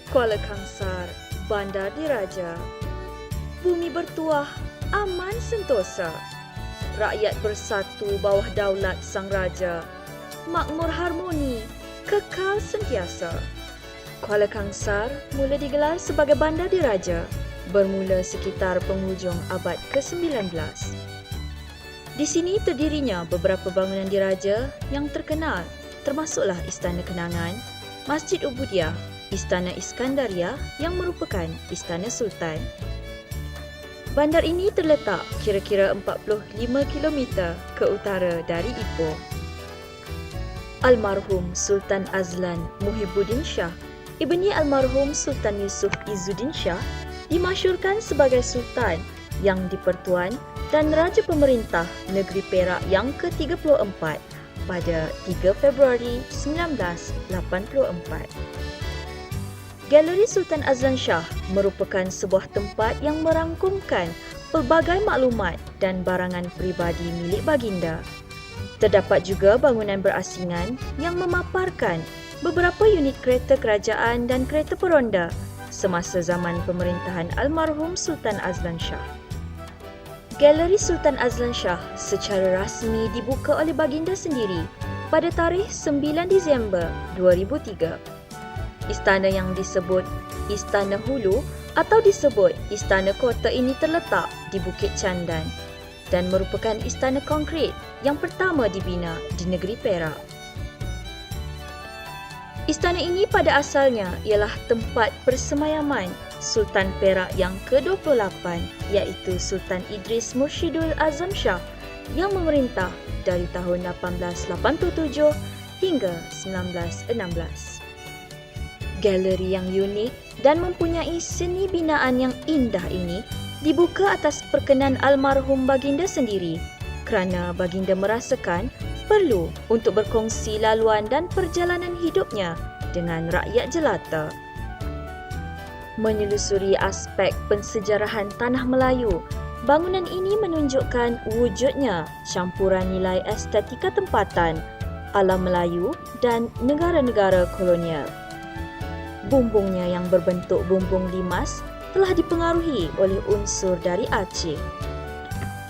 Kuala Kangsar, Bandar Diraja. Bumi bertuah, aman sentosa. Rakyat bersatu bawah daulat Sang Raja. Makmur harmoni, kekal sentiasa. Kuala Kangsar mula digelar sebagai Bandar Diraja bermula sekitar penghujung abad ke-19. Di sini terdirinya beberapa bangunan diraja yang terkenal, termasuklah Istana Kenangan, Masjid Ubudiah, Istana Iskandaria yang merupakan Istana Sultan. Bandar ini terletak kira-kira 45 km ke utara dari Ipoh. Almarhum Sultan Azlan Muhibbuddin Shah, ibni almarhum Sultan Yusuf Izzuddin Shah, dimasyhurkan sebagai Sultan yang di-Pertuan dan Raja Pemerintah Negeri Perak yang ke-34 pada 3 Februari 1984. Galeri Sultan Azlan Shah merupakan sebuah tempat yang merangkumkan pelbagai maklumat dan barangan peribadi milik baginda. Terdapat juga bangunan berasingan yang memaparkan beberapa unit kereta kerajaan dan kereta peronda semasa zaman pemerintahan almarhum Sultan Azlan Shah. Galeri Sultan Azlan Shah secara rasmi dibuka oleh baginda sendiri pada tarikh 9 Disember 2003. Istana yang disebut Istana Hulu atau disebut Istana Kota ini terletak di Bukit Candan dan merupakan istana konkrit yang pertama dibina di negeri Perak. Istana ini pada asalnya ialah tempat persemayaman Sultan Perak yang ke-28 iaitu Sultan Idris Mursyidul Azam Shah yang memerintah dari tahun 1887 hingga 1916. Galeri yang unik dan mempunyai seni binaan yang indah ini dibuka atas perkenan almarhum baginda sendiri kerana baginda merasakan perlu untuk berkongsi laluan dan perjalanan hidupnya dengan rakyat jelata. Menyelusuri aspek pensejarahan tanah Melayu, bangunan ini menunjukkan wujudnya campuran nilai estetika tempatan, alam Melayu dan negara-negara kolonial. Bumbungnya yang berbentuk bumbung limas telah dipengaruhi oleh unsur dari Aceh.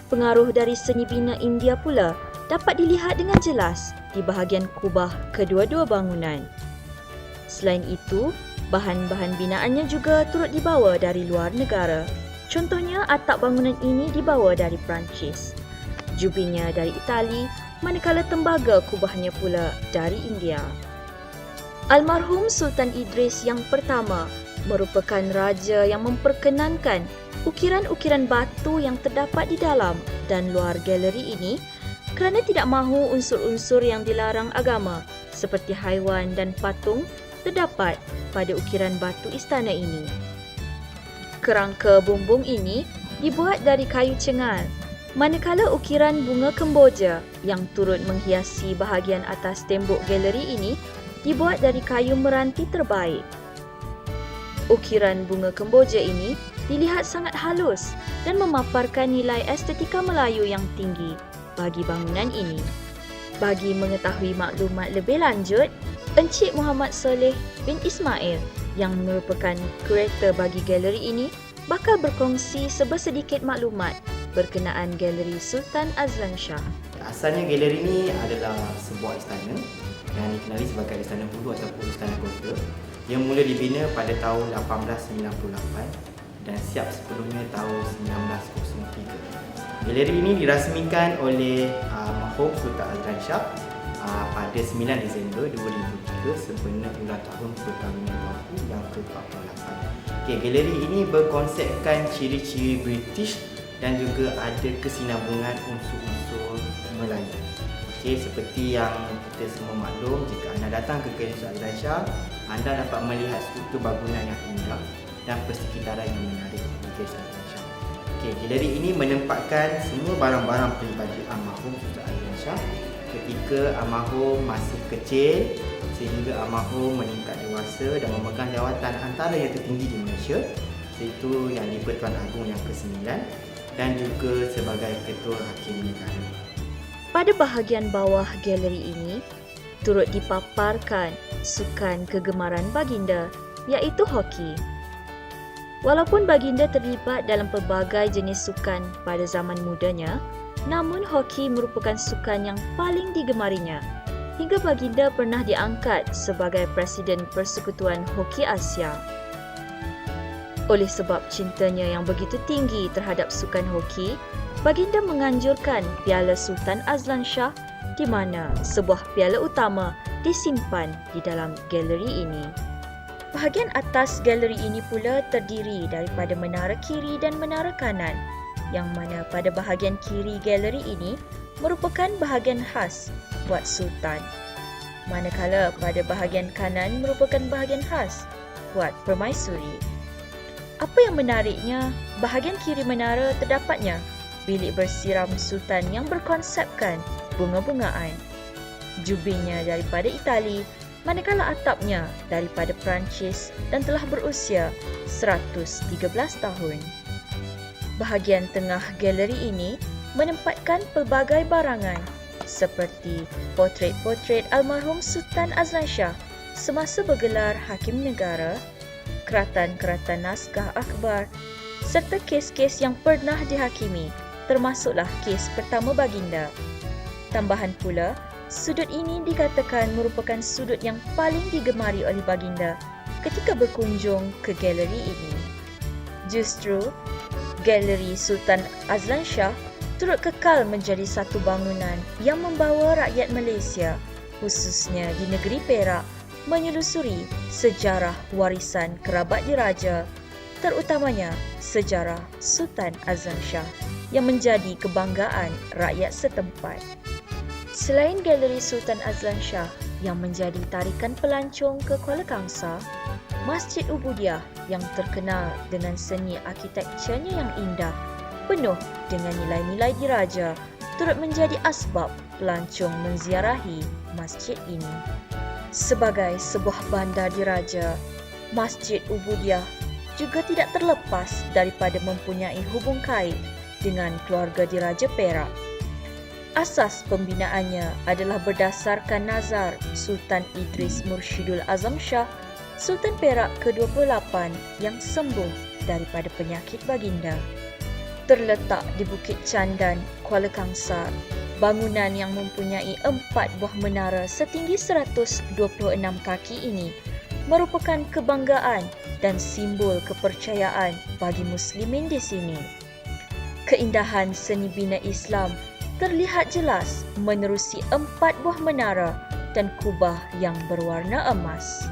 Pengaruh dari seni bina India pula dapat dilihat dengan jelas di bahagian kubah kedua-dua bangunan. Selain itu, bahan-bahan binaannya juga turut dibawa dari luar negara. Contohnya, atap bangunan ini dibawa dari Perancis, jubinnya dari Itali, manakala tembaga kubahnya pula dari India. Almarhum Sultan Idris yang pertama merupakan raja yang memperkenankan ukiran-ukiran batu yang terdapat di dalam dan luar galeri ini kerana tidak mahu unsur-unsur yang dilarang agama seperti haiwan dan patung terdapat pada ukiran batu istana ini. Kerangka bumbung ini dibuat dari kayu cengal, manakala ukiran bunga kemboja yang turut menghiasi bahagian atas tembok galeri ini dibuat dari kayu meranti terbaik. Ukiran bunga kemboja ini dilihat sangat halus dan memaparkan nilai estetika Melayu yang tinggi bagi bangunan ini. Bagi mengetahui maklumat lebih lanjut, Encik Muhammad Soleh bin Ismail yang merupakan kurator bagi galeri ini bakal berkongsi sebersedikit maklumat berkenaan galeri Sultan Azlan Shah. Asalnya galeri ini adalah sebuah istana yang dikenali sebagai Istana Hulu ataupun Istana Kota yang mula dibina pada tahun 1898 dan siap sebelumnya tahun 1903. Galeri ini dirasmikan oleh Mahfum Sultan Azlan Shah pada 9 Disember 2003 sebenar ulang tahun perkahwinan bapa yang ke-48. Galeri ini berkonsepkan ciri-ciri British dan juga ada kesinambungan unsur-unsur Melayu. Seperti yang kita semua maklum, jika anda datang ke Galeri Sultan Azlan Shah, anda dapat melihat struktur bangunan yang indah dan persekitaran yang menarik di Galeri Sultan Azlan Shah. Galeri ini menempatkan semua barang-barang peribadi almarhum Sultan Azlan Shah ketika almarhum masih kecil sehingga almarhum meningkat dewasa dan memegang jawatan antara yang tertinggi di Malaysia, iaitu yang di-Pertuan Agong yang ke-9 dan juga sebagai Ketua Hakim Negara. Pada bahagian bawah galeri ini, turut dipaparkan sukan kegemaran baginda, iaitu hoki. Walaupun baginda terlibat dalam pelbagai jenis sukan pada zaman mudanya, namun hoki merupakan sukan yang paling digemarinya. Hingga baginda pernah diangkat sebagai Presiden Persekutuan Hoki Asia. Oleh sebab cintanya yang begitu tinggi terhadap sukan hoki, baginda menganjurkan Piala Sultan Azlan Shah di mana sebuah piala utama disimpan di dalam galeri ini. Bahagian atas galeri ini pula terdiri daripada menara kiri dan menara kanan, yang mana pada bahagian kiri galeri ini merupakan bahagian khas buat Sultan, manakala pada bahagian kanan merupakan bahagian khas buat permaisuri. Apa yang menariknya, bahagian kiri menara terdapatnya bilik bersiram Sultan yang berkonsepkan bunga-bungaan. Jubinnya daripada Itali, manakala atapnya daripada Perancis dan telah berusia 113 tahun. Bahagian tengah galeri ini menempatkan pelbagai barangan seperti potret-potret almarhum Sultan Azlan Shah semasa bergelar Hakim Negara, keratan-keratan naskah akhbar serta kes-kes yang pernah dihakimi, termasuklah kes pertama baginda. Tambahan pula, sudut ini dikatakan merupakan sudut yang paling digemari oleh baginda ketika berkunjung ke galeri ini. Justru, galeri Sultan Azlan Shah turut kekal menjadi satu bangunan yang membawa rakyat Malaysia, khususnya di negeri Perak, menyelusuri sejarah warisan kerabat diraja, terutamanya sejarah Sultan Azlan Shah yang menjadi kebanggaan rakyat setempat. Selain galeri Sultan Azlan Shah yang menjadi tarikan pelancong ke Kuala Kangsar, Masjid Ubudiah yang terkenal dengan seni arkitekturnya yang indah, penuh dengan nilai-nilai diraja, turut menjadi asbab pelancong menziarahi masjid ini. Sebagai sebuah bandar diraja, Masjid Ubudiah juga tidak terlepas daripada mempunyai hubung kait dengan keluarga diraja Perak. Asas pembinaannya adalah berdasarkan nazar Sultan Idris Mursyidul Azam Shah, Sultan Perak ke-28 yang sembuh daripada penyakit baginda. Terletak di Bukit Candan, Kuala Kangsar, bangunan yang mempunyai 4 buah menara setinggi 126 kaki ini merupakan kebanggaan dan simbol kepercayaan bagi muslimin di sini. Keindahan seni bina Islam terlihat jelas menerusi 4 buah menara dan kubah yang berwarna emas.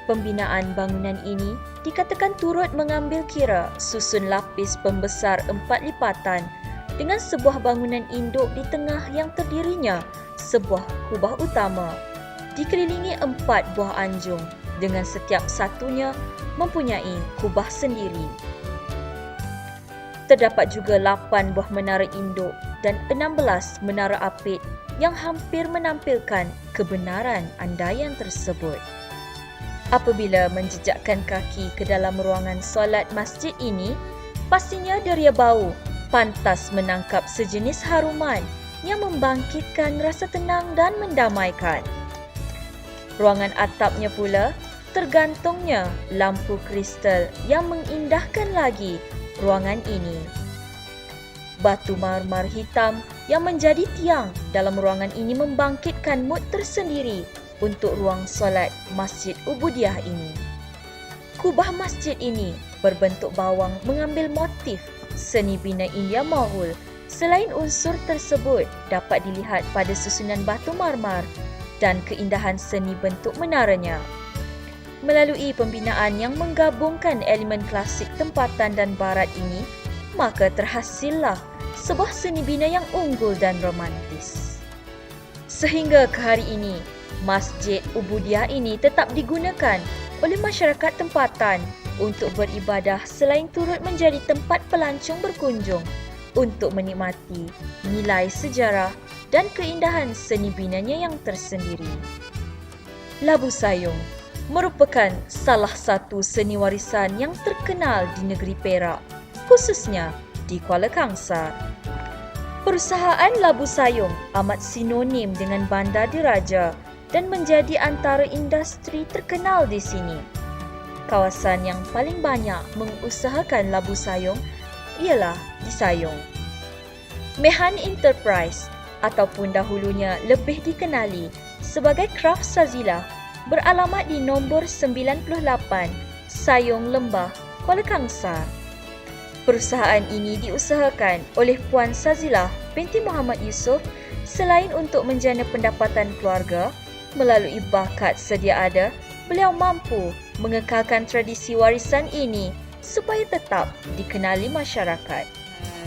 Pembinaan bangunan ini dikatakan turut mengambil kira susun lapis pembesar 4 lipatan dengan sebuah bangunan induk di tengah yang terdirinya sebuah kubah utama, dikelilingi 4 buah anjung dengan setiap satunya mempunyai kubah sendiri. Terdapat juga 8 buah menara induk dan 16 menara apit yang hampir menampilkan kebenaran andaian tersebut. Apabila menjejakkan kaki ke dalam ruangan solat masjid ini, pastinya deria bau pantas menangkap sejenis haruman yang membangkitkan rasa tenang dan mendamaikan. Ruangan atapnya pula tergantungnya lampu kristal yang mengindahkan lagi ruangan ini. Batu marmar hitam yang menjadi tiang dalam ruangan ini membangkitkan mood tersendiri untuk ruang solat Masjid Ubudiah ini. Kubah masjid ini berbentuk bawang mengambil motif seni bina India Moghul. Selain unsur tersebut dapat dilihat pada susunan batu marmar dan keindahan seni bentuk menaranya. Melalui pembinaan yang menggabungkan elemen klasik tempatan dan barat ini, maka terhasillah sebuah seni bina yang unggul dan romantis. Sehingga ke hari ini, Masjid Ubudiah ini tetap digunakan oleh masyarakat tempatan untuk beribadah selain turut menjadi tempat pelancong berkunjung untuk menikmati nilai sejarah dan keindahan seni binanya yang tersendiri. Labu Sayong merupakan salah satu seni warisan yang terkenal di negeri Perak, khususnya di Kuala Kangsar. Perusahaan Labu Sayong amat sinonim dengan Bandar Diraja dan menjadi antara industri terkenal di sini. Kawasan yang paling banyak mengusahakan labu sayong ialah di Sayong. Mehan Enterprise ataupun dahulunya lebih dikenali sebagai Craft Sazila beralamat di nombor 98 Sayong Lembah, Kuala Kangsar. Perusahaan ini diusahakan oleh Puan Sazila binti Muhammad Yusof selain untuk menjana pendapatan keluarga melalui bakat sedia ada, beliau mampu mengekalkan tradisi warisan ini supaya tetap dikenali masyarakat.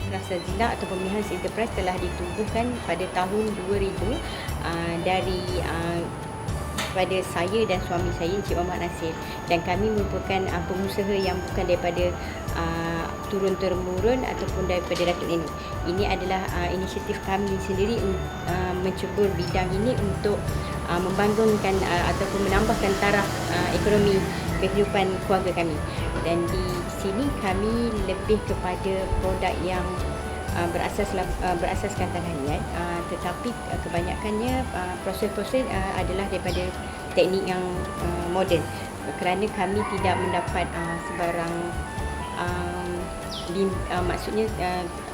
Craft Sazila atau Mehan Enterprise telah ditubuhkan pada tahun 2000 dari pada saya dan suami saya Encik Muhammad Nasir, dan kami merupakan pengusaha yang bukan daripada turun-temurun ataupun daripada datuk nenek. Ini adalah inisiatif kami sendiri mencebur bidang ini untuk membangunkan ataupun menambahkan taraf ekonomi kehidupan keluarga kami. Dan di sini kami lebih kepada produk yang berasaskan tanganian, tetapi kebanyakannya proses-proses adalah daripada teknik yang moden, kerana kami tidak mendapat sebarang maksudnya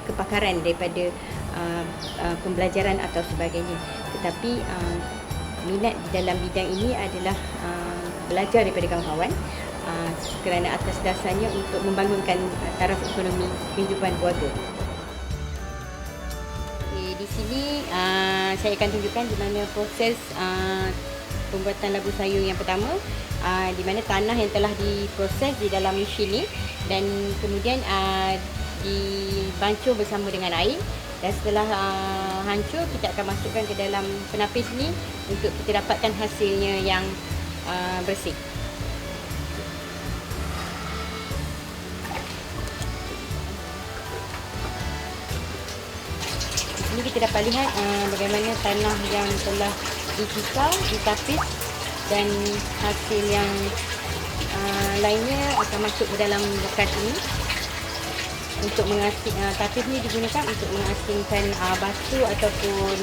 kepakaran daripada pembelajaran atau sebagainya, tetapi minat di dalam bidang ini adalah belajar daripada kawan-kawan kerana atas dasarnya untuk membangunkan taraf ekonomi kehidupan keluarga. Di sini saya akan tunjukkan di mana proses pembuatan labu sayur yang pertama, di mana tanah yang telah diproses di dalam mesin ni dan kemudian dibancur bersama dengan air, dan setelah hancur kita akan masukkan ke dalam penapis ni untuk kita dapatkan hasilnya yang bersih. Ini kita dapat lihat bagaimana tanah yang telah dipisau, ditapis, dan hasil yang lainnya akan masuk ke dalam bekas ini untuk mengasing. Tapis ini digunakan untuk mengasingkan batu ataupun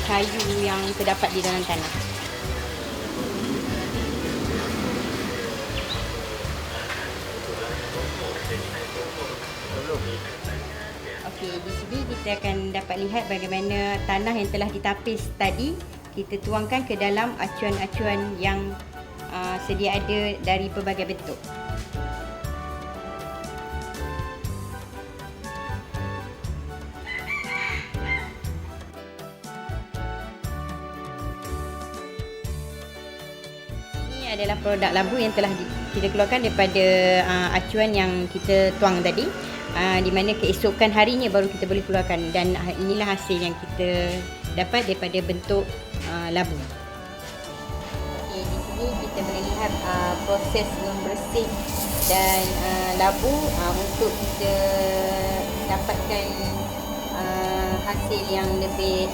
kayu yang terdapat di dalam tanah. Okey, di sini kita akan dapat lihat bagaimana tanah yang telah ditapis tadi kita tuangkan ke dalam acuan-acuan yang sedia ada dari pelbagai bentuk. Ini adalah produk labu yang telah kita keluarkan daripada acuan yang kita tuang tadi. Di mana keesokan harinya baru kita boleh keluarkan, dan inilah hasil yang kita dapat daripada bentuk labu. Okay, di sini kita boleh lihat proses membersih dan labu untuk kita dapatkan hasil yang lebih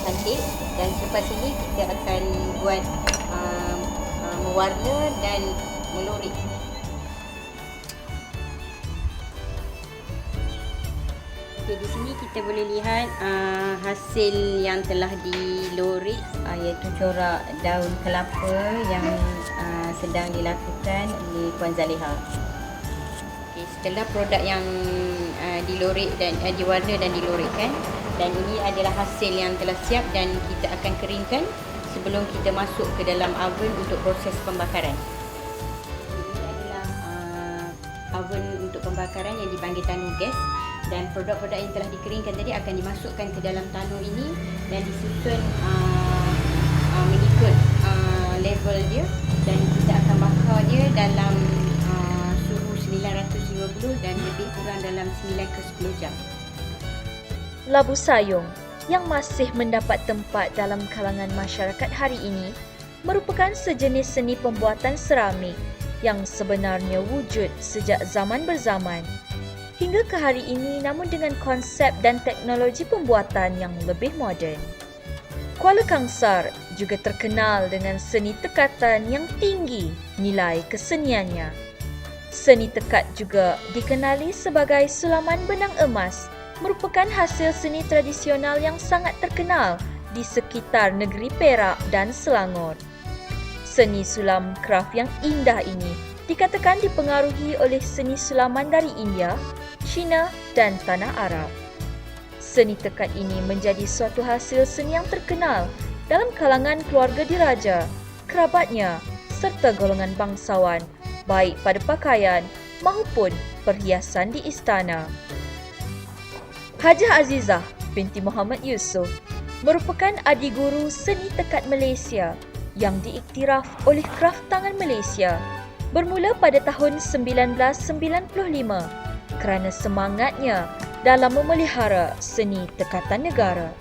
cantik, dan selepas ini kita akan buat mewarna dan melurik. Okay, di sini kita boleh lihat hasil yang telah dilurik, iaitu corak daun kelapa yang sedang dilakukan oleh Puan Zaliha. Okay, setelah produk yang dilurik dan diwarna dan dilurikkan, dan ini adalah hasil yang telah siap dan kita akan keringkan sebelum kita masuk ke dalam oven untuk proses pembakaran. Ini adalah oven untuk pembakaran yang dipanggil tanur gas. Dan produk-produk yang telah dikeringkan tadi akan dimasukkan ke dalam tanur ini dan disusun mengikut level dia, dan kita akan bakar dia dalam suhu 950 dan lebih kurang dalam 9 ke 10 jam. Labu sayong yang masih mendapat tempat dalam kalangan masyarakat hari ini merupakan sejenis seni pembuatan seramik yang sebenarnya wujud sejak zaman berzaman. hingga ke hari ini namun dengan konsep dan teknologi pembuatan yang lebih moden. Kuala Kangsar juga terkenal dengan seni tekatan yang tinggi nilai keseniannya. Seni tekat juga dikenali sebagai sulaman benang emas, merupakan hasil seni tradisional yang sangat terkenal di sekitar negeri Perak dan Selangor. Seni sulam kraft yang indah ini dikatakan dipengaruhi oleh seni sulaman dari India, China dan Tanah Arab. Seni tekat ini menjadi suatu hasil seni yang terkenal dalam kalangan keluarga diraja, kerabatnya serta golongan bangsawan, baik pada pakaian maupun perhiasan di istana. Hajah Azizah binti Muhammad Yusof merupakan adik guru seni tekat Malaysia yang diiktiraf oleh Kraft Tangan Malaysia bermula pada tahun 1995 kerana semangatnya dalam memelihara seni tekatan negara.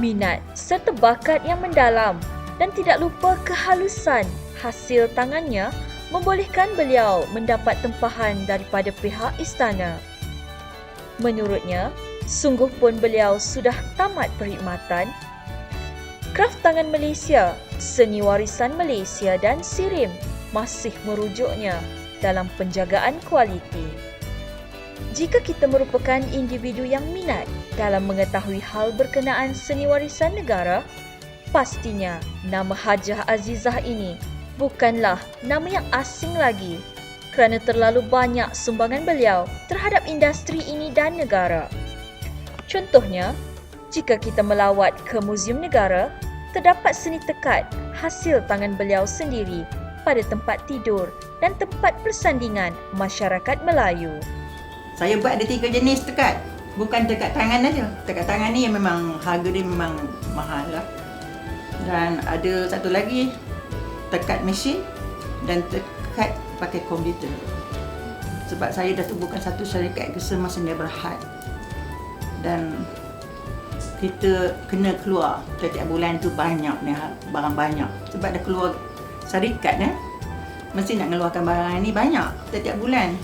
Minat serta bakat yang mendalam dan tidak lupa kehalusan hasil tangannya membolehkan beliau mendapat tempahan daripada pihak istana. Menurutnya, sungguh pun beliau sudah tamat perkhidmatan. Kraft Tangan Malaysia, Seni Warisan Malaysia dan SIRIM masih merujuknya dalam penjagaan kualiti. Jika kita merupakan individu yang minat dalam mengetahui hal berkenaan seni warisan negara, pastinya nama Hajah Azizah ini bukanlah nama yang asing lagi kerana terlalu banyak sumbangan beliau terhadap industri ini dan negara. Contohnya, jika kita melawat ke Muzium Negara, terdapat seni tekat hasil tangan beliau sendiri pada tempat tidur dan tempat persandingan masyarakat Melayu. Saya buat ada 3 jenis tekat. Bukan tekat tangan aja. Tekat tangan ni yang memang harga dia memang mahal lah. Dan ada satu lagi tekat mesin dan tekat pakai komputer. Sebab saya dah tubuhkan satu syarikat kesemasa Berhad. Dan kita kena keluar setiap bulan tu banyak ni barang banyak. Sebab dah keluar syarikat mesti nak mengeluarkan barang ni banyak setiap bulan.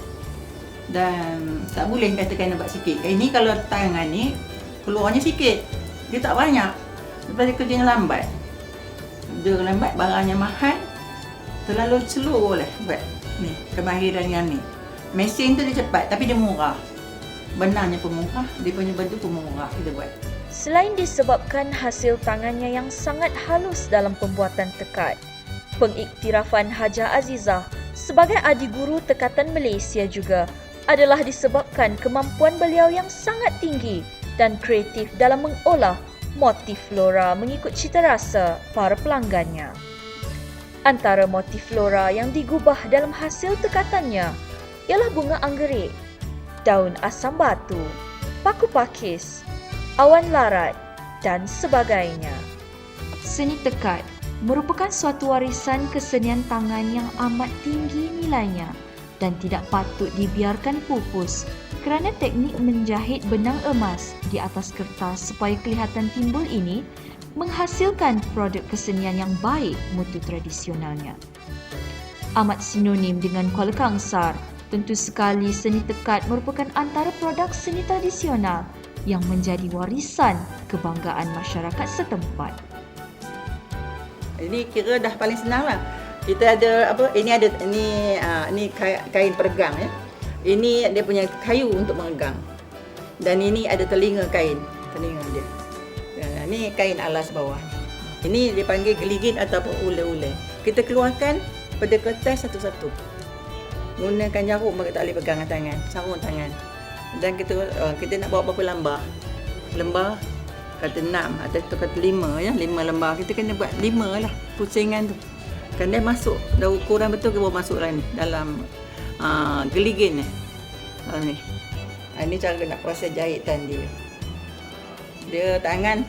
Dan tak boleh katakan nak buat sikit. Ini kalau tangan ni keluarnya sikit, dia tak banyak. Sebab dia kerjanya lambat. Dia lambat, barangnya mahal, terlalu slow lah buat ni kemahiran yang ni. Mesin tu dia cepat tapi dia murah. Benarnya pun murah, dia punya baju pun murah kita buat. Selain disebabkan hasil tangannya yang sangat halus dalam pembuatan tekat, pengiktirafan Hajah Azizah sebagai adik guru tekatan Malaysia juga adalah disebabkan kemampuan beliau yang sangat tinggi dan kreatif dalam mengolah motif flora mengikut cita rasa para pelanggannya. Antara motif flora yang digubah dalam hasil tekatannya ialah bunga anggerik, daun asam batu, paku pakis, awan larat dan sebagainya. Seni tekat merupakan suatu warisan kesenian tangan yang amat tinggi nilainya dan tidak patut dibiarkan pupus kerana teknik menjahit benang emas di atas kertas supaya kelihatan timbul ini menghasilkan produk kesenian yang baik mutu tradisionalnya. Amat sinonim dengan Kuala Kangsar, tentu sekali seni tekat merupakan antara produk seni tradisional yang menjadi warisan kebanggaan masyarakat setempat. Ini kira dah paling senang lah. Kita ada apa? Ini ada ini kain peregang ya. Ini dia punya kayu untuk meregang. Dan ini ada telinga kain, telinga dia. Ini kain alas bawah. Ini dipanggil geligin ataupun ule-ule. Kita keluarkan pada kertas satu-satu. Gunakan jarum, kita tak boleh pegang tangan, sarung tangan. Dan kita nak bawa berapa lembar? Lembar kata 6 atau kata 5 ya, 5 lembar. Kita kena buat 5 lah pusingan tu. Kan dia masuk, dah ukuran betul ke bawa masuk dalam geligin ni. Ni. Ini cara nak proses jahitan dia. Dia tangan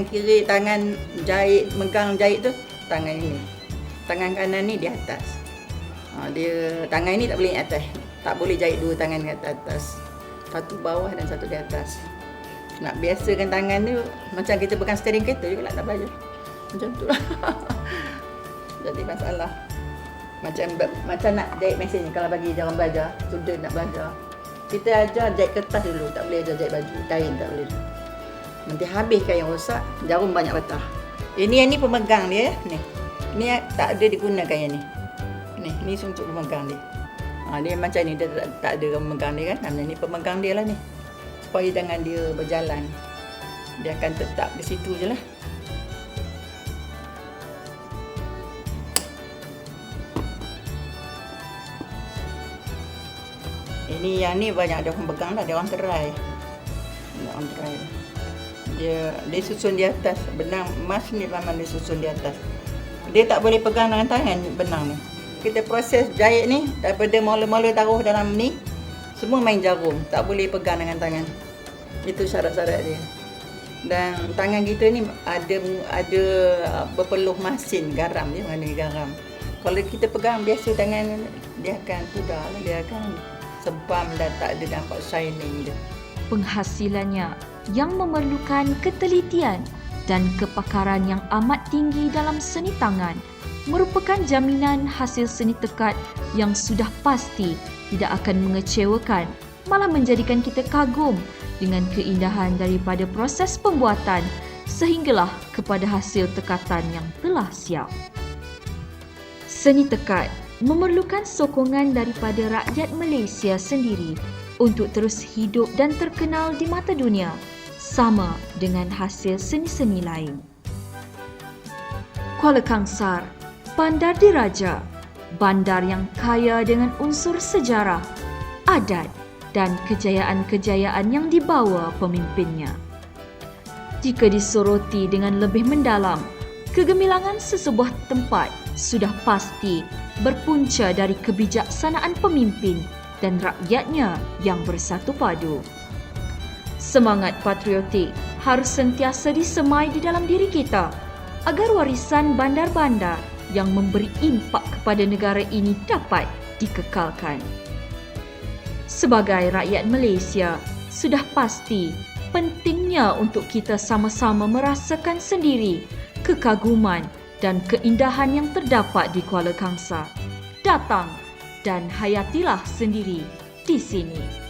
kiri, tangan jahit, megang jahit tu, tangan ini. Tangan kanan ni di atas. Dia tangan ini tak boleh di atas. Tak boleh jahit 2 tangan kat atas. Satu bawah dan satu di atas. Nak biasakan tangan tu macam kita pegang steering kereta juga nak belajar. Macam tu lah. Jadi masalah. Macam nak jahit mesin ni kalau bagi dia orang belajar, student nak belajar. Kita ajar jahit kertas dulu, tak boleh ajar jahit baju, kain tak boleh. Nanti habis kain rosak, jarum banyak patah. Ini pemegang dia, ni. Ni tak ada digunakan yang ni. Ni untuk pemegang dia. Dia macam ni, dia tak ada pemegang dia kan. Ni pemegang dia lah ni. Supaya tangan dia berjalan. Dia akan tetap di situ je lah. Ini yang ni banyak ada orang pegang lah, dia orang terai. Dia susun di atas. Benang emas ni memang dia susun di atas. Dia tak boleh pegang dengan tangan benang ni. Kita proses jahit ni daripada mula-mula taruh dalam ni, semua main jarum, tak boleh pegang dengan tangan. Itu syarat-syarat dia. Dan tangan kita ni ada berpeluh masin garam, dia mengandungi garam. Kalau kita pegang biasa tangan, dia akan pudar lah, dia akan sebam dan tak ada nampak shining dia. Penghasilannya yang memerlukan ketelitian dan kepakaran yang amat tinggi dalam seni tangan merupakan jaminan hasil seni tekad yang sudah pasti tidak akan mengecewakan, malah menjadikan kita kagum dengan keindahan daripada proses pembuatan sehinggalah kepada hasil tekatan yang telah siap. Seni tekad memerlukan sokongan daripada rakyat Malaysia sendiri untuk terus hidup dan terkenal di mata dunia, sama dengan hasil seni-seni lain. Kuala Kangsar, Bandar Diraja, bandar yang kaya dengan unsur sejarah, adat dan kejayaan-kejayaan yang dibawa pemimpinnya. Jika disoroti dengan lebih mendalam, kegemilangan sesebuah tempat sudah pasti berpunca dari kebijaksanaan pemimpin dan rakyatnya yang bersatu padu. Semangat patriotik harus sentiasa disemai di dalam diri kita agar warisan bandar-bandar yang memberi impak kepada negara ini dapat dikekalkan. Sebagai rakyat Malaysia, sudah pasti pentingnya untuk kita sama-sama merasakan sendiri kekaguman dan keindahan yang terdapat di Kuala Kangsar. Datang dan hayatilah sendiri di sini.